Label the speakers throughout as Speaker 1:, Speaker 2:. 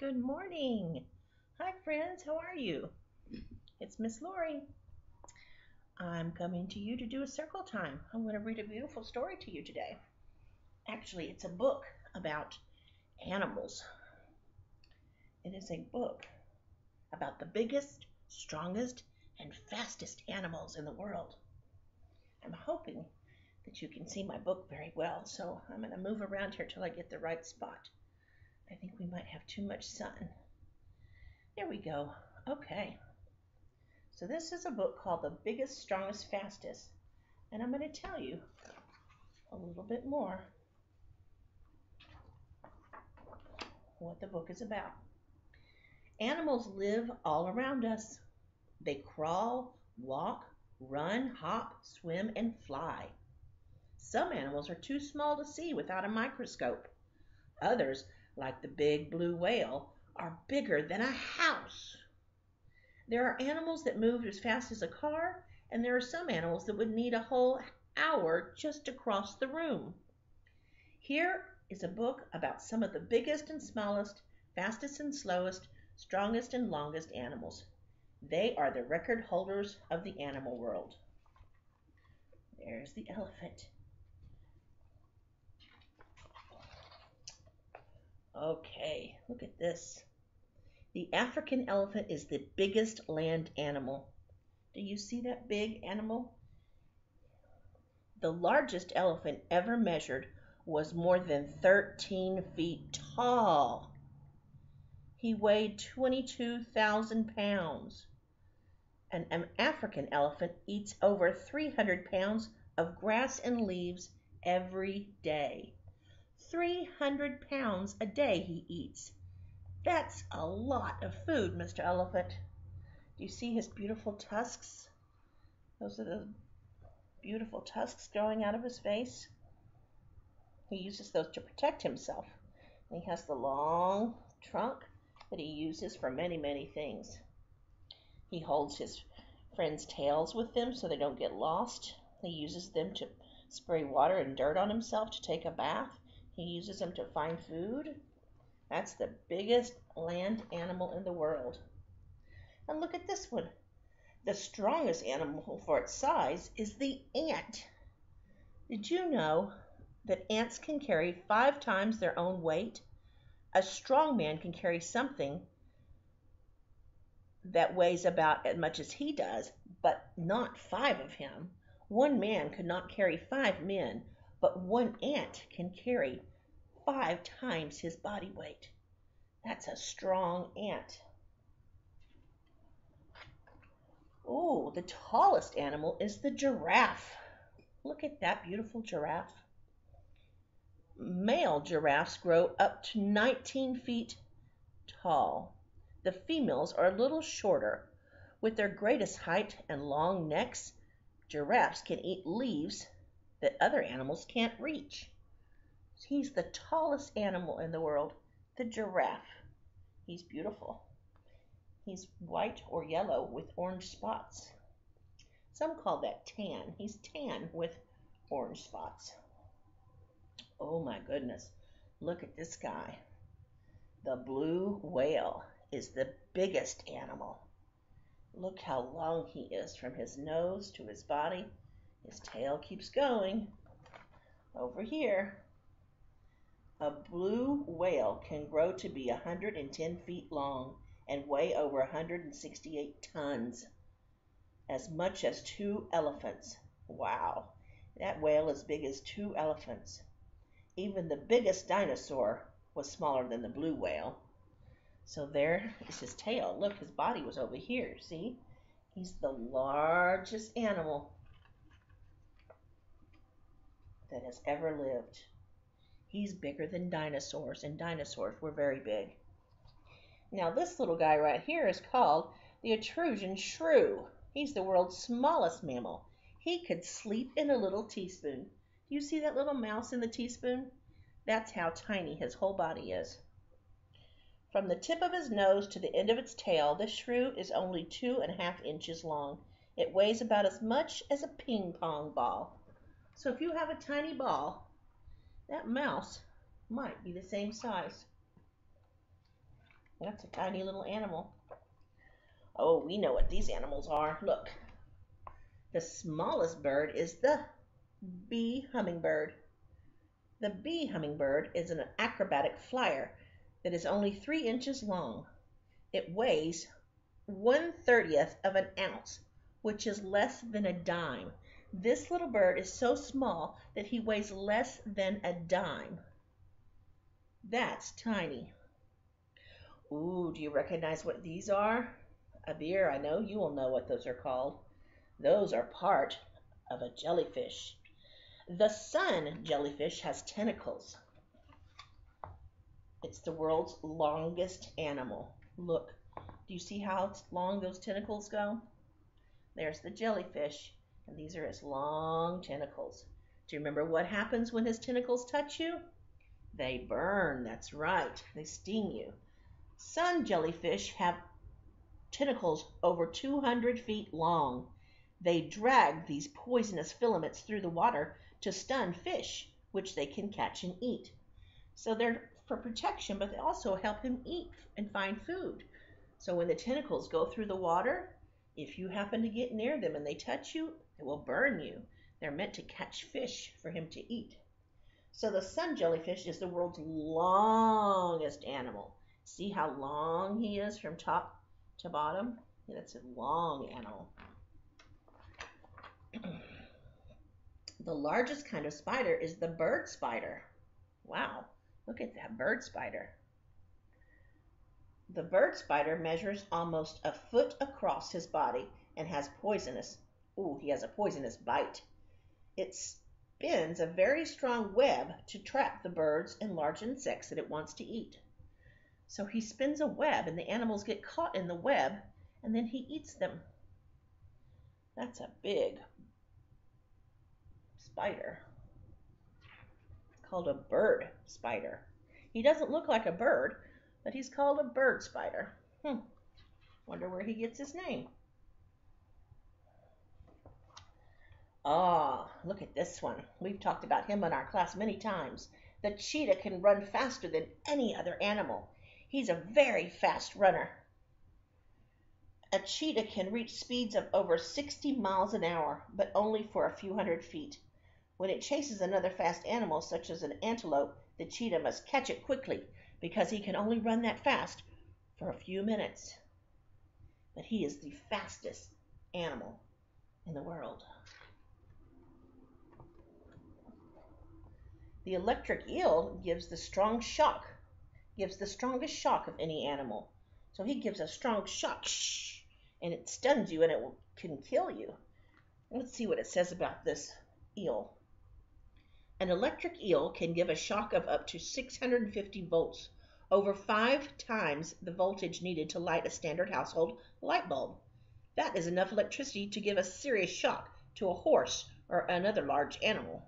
Speaker 1: Good morning. Hi, friends. How are you? It's Miss Lori. I'm coming to you to do a circle time. I'm going to read a beautiful story to you today. Actually, it's a book about animals. It is a book about the biggest, strongest, and fastest animals in the world. I'm hoping that you can see my book very well, so I'm going to move around here till I get the right spot. I think we might have too much sun. There we go. Okay. So this is a book called The Biggest, Strongest, Fastest, and I'm going to tell you a little bit more what the book is about. Animals live all around us. They crawl, walk, run, hop, swim, and fly. Some animals are too small to see without a microscope. Others, like the big blue whale, are bigger than a house. There are animals that move as fast as a car, and there are some animals that would need a whole hour just to cross the room. Here is a book about some of the biggest and smallest, fastest and slowest, strongest and longest animals. They are the record holders of the animal world. There's the elephant. Okay, look at this. The African elephant is the biggest land animal. Do you see that big animal? The largest elephant ever measured was more than 13 feet tall. He weighed 22,000 pounds. An African elephant eats over 300 pounds of grass and leaves every day. 300 pounds a day he eats. That's a lot of food, Mr. Elephant. Do you see his beautiful tusks? Those are the beautiful tusks growing out of his face. He uses those to protect himself. And he has the long trunk that he uses for many, many things. He holds his friends' tails with them so they don't get lost. He uses them to spray water and dirt on himself to take a bath. He uses them to find food. That's the biggest land animal in the world. And look at this one. The strongest animal for its size is the ant. Did you know that ants can carry 5 times their own weight? A strong man can carry something that weighs about as much as he does, but not 5 of him. One man could not carry 5 men, but one ant can carry 5 times his body weight. That's a strong ant. Oh, the tallest animal is the giraffe. Look at that beautiful giraffe. Male giraffes grow up to 19 feet tall. The females are a little shorter. With their greatest height and long necks, giraffes can eat leaves that other animals can't reach. He's the tallest animal in the world, the giraffe. He's beautiful. He's white or yellow with orange spots. Some call that tan. He's tan with orange spots. Oh my goodness. Look at this guy. The blue whale is the biggest animal. Look how long he is from his nose to his body. His tail keeps going. Over here, a blue whale can grow to be 110 feet long and weigh over 168 tons, as much as 2 elephants. Wow, that whale is big as 2 elephants. Even the biggest dinosaur was smaller than the blue whale. So there is his tail. Look, his body was over here, see? He's the largest animal that has ever lived. He's bigger than dinosaurs, and dinosaurs were very big. Now this little guy right here is called the Etruscan shrew. He's the world's smallest mammal. He could sleep in a little teaspoon. Do you see that little mouse in the teaspoon? That's how tiny his whole body is. From the tip of his nose to the end of its tail, this shrew is only 2.5 inches long. It weighs about as much as a ping pong ball. So if you have a tiny ball, that mouse might be the same size. That's a tiny little animal. Oh, we know what these animals are. Look, the smallest bird is the bee hummingbird. The bee hummingbird is an acrobatic flyer that is only 3 inches long. It weighs 1/30th of an ounce, which is less than a dime. This little bird is so small that he weighs less than a dime. That's tiny. Ooh, do you recognize what these are? Abir, I know you will know what those are called. Those are part of a jellyfish. The sun jellyfish has tentacles. It's the world's longest animal. Look, do you see how long those tentacles go? There's the jellyfish, and these are his long tentacles. Do you remember what happens when his tentacles touch you? They burn, that's right, they sting you. Sun jellyfish have tentacles over 200 feet long. They drag these poisonous filaments through the water to stun fish, which they can catch and eat. So they're for protection, but they also help him eat and find food. So when the tentacles go through the water, if you happen to get near them and they touch you, it will burn you. They're meant to catch fish for him to eat. So the sun jellyfish is the world's longest animal. See how long he is from top to bottom? That's a long animal. The largest kind of spider is the bird spider. Wow, look at that bird spider. The bird spider measures almost a foot across his body and has he has a poisonous bite. It spins a very strong web to trap the birds and large insects that it wants to eat. So he spins a web and the animals get caught in the web and then he eats them. That's a big spider. It's called a bird spider. He doesn't look like a bird, but he's called a bird spider. Wonder where he gets his name. Look at this one. We've talked about him in our class many times. The cheetah can run faster than any other animal. He's a very fast runner. A cheetah can reach speeds of over 60 miles an hour, but only for a few hundred feet. When it chases another fast animal, such as an antelope, the cheetah must catch it quickly because he can only run that fast for a few minutes. But he is the fastest animal in the world. The electric eel gives the strongest shock of any animal. So he gives a strong shock, and it stuns you and can kill you. Let's see what it says about this eel. An electric eel can give a shock of up to 650 volts, over 5 times the voltage needed to light a standard household light bulb. That is enough electricity to give a serious shock to a horse or another large animal.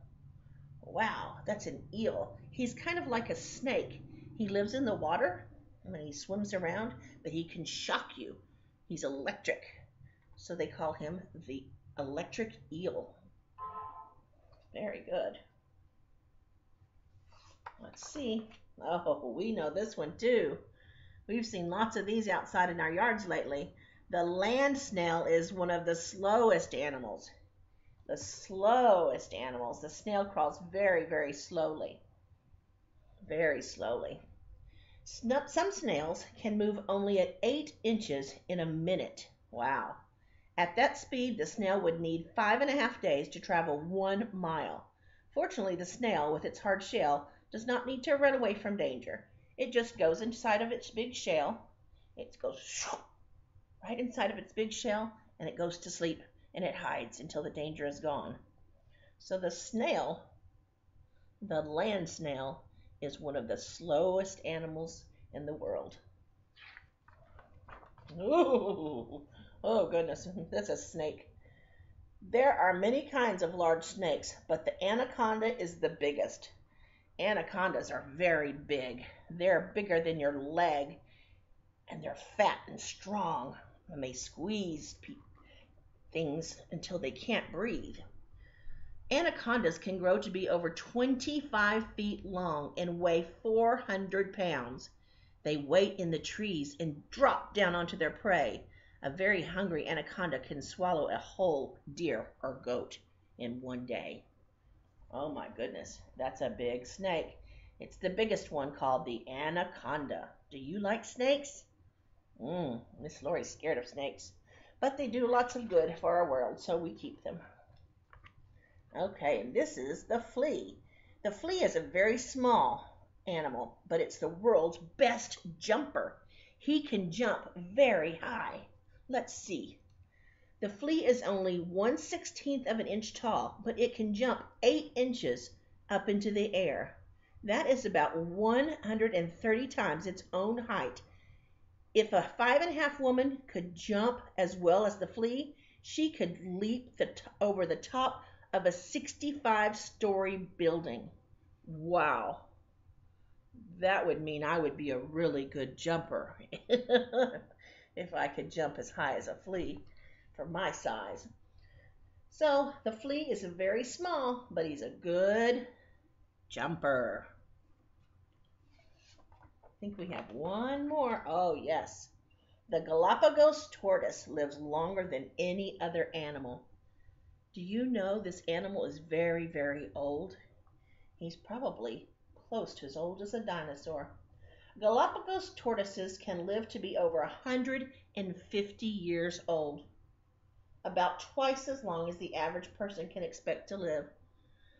Speaker 1: Wow, that's an eel. He's kind of like a snake. He lives in the water and he swims around, but he can shock you. He's electric. So they call him the electric eel. Very good. Let's see. Oh, we know this one too. We've seen lots of these outside in our yards lately. The land snail is one of the slowest animals. The snail crawls very, very slowly. Very slowly. Some snails can move only at 8 inches in a minute. Wow. At that speed, the snail would need 5.5 days to travel 1 mile. Fortunately, the snail, with its hard shell, does not need to run away from danger. It just goes inside of its big shell. It goes right inside of its big shell, and it goes to sleep, and it hides until the danger is gone. So the land snail, is one of the slowest animals in the world. Ooh, oh goodness, that's a snake. There are many kinds of large snakes, but the anaconda is the biggest. Anacondas are very big. They're bigger than your leg, and they're fat and strong, and they squeeze things until they can't breathe. Anacondas can grow to be over 25 feet long and weigh 400 pounds. They wait in the trees and drop down onto their prey. A very hungry anaconda can swallow a whole deer or goat in one day. Oh my goodness, that's a big snake. It's the biggest one, called the anaconda. Do you like snakes? Miss Lori's scared of snakes, but they do lots of good for our world, so we keep them. Okay, and this is the flea. The flea is a very small animal, but it's the world's best jumper. He can jump very high. Let's see. The flea is only 1/16 of an inch tall, but it can jump 8 inches up into the air. That is about 130 times its own height. If a 5.5 woman could jump as well as the flea, she could leap over the top of a 65-story building. Wow. That would mean I would be a really good jumper if I could jump as high as a flea for my size. So the flea is very small, but he's a good jumper. I think we have one more. Oh, yes. The Galapagos tortoise lives longer than any other animal. Do you know this animal is very, very old? He's probably close to as old as a dinosaur. Galapagos tortoises can live to be over 150 years old, about twice as long as the average person can expect to live.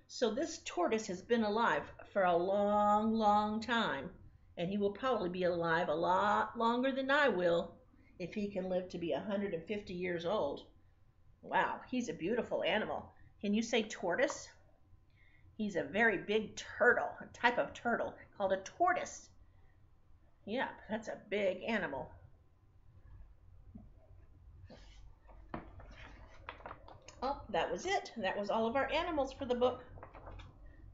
Speaker 1: So this tortoise has been alive for a long, long time, and he will probably be alive a lot longer than I will if he can live to be 150 years old. Wow, he's a beautiful animal. Can you say tortoise? He's a very big turtle, a type of turtle called a tortoise. Yeah, that's a big animal. Oh, that was it. That was all of our animals for the book.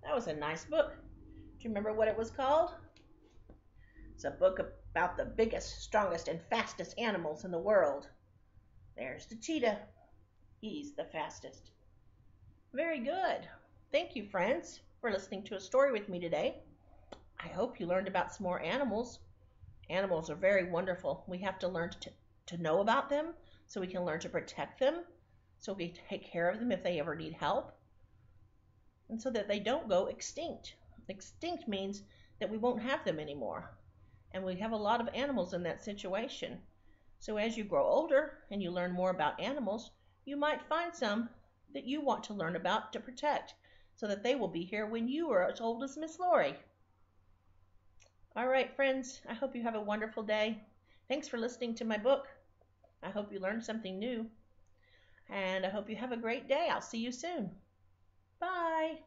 Speaker 1: That was a nice book. Do you remember what it was called? It's a book about the biggest, strongest, and fastest animals in the world. There's the cheetah. He's the fastest. Very good. Thank you, friends, for listening to a story with me today. I hope you learned about some more animals. Animals are very wonderful. We have to learn to know about them so we can learn to protect them, so we take care of them if they ever need help, and so that they don't go extinct. Extinct means that we won't have them anymore, and we have a lot of animals in that situation. So as you grow older and you learn more about animals, you might find some that you want to learn about to protect, so that they will be here when you are as old as Miss Lori. All right, friends, I hope you have a wonderful day. Thanks for listening to my book. I hope you learned something new. And I hope you have a great day. I'll see you soon. Bye.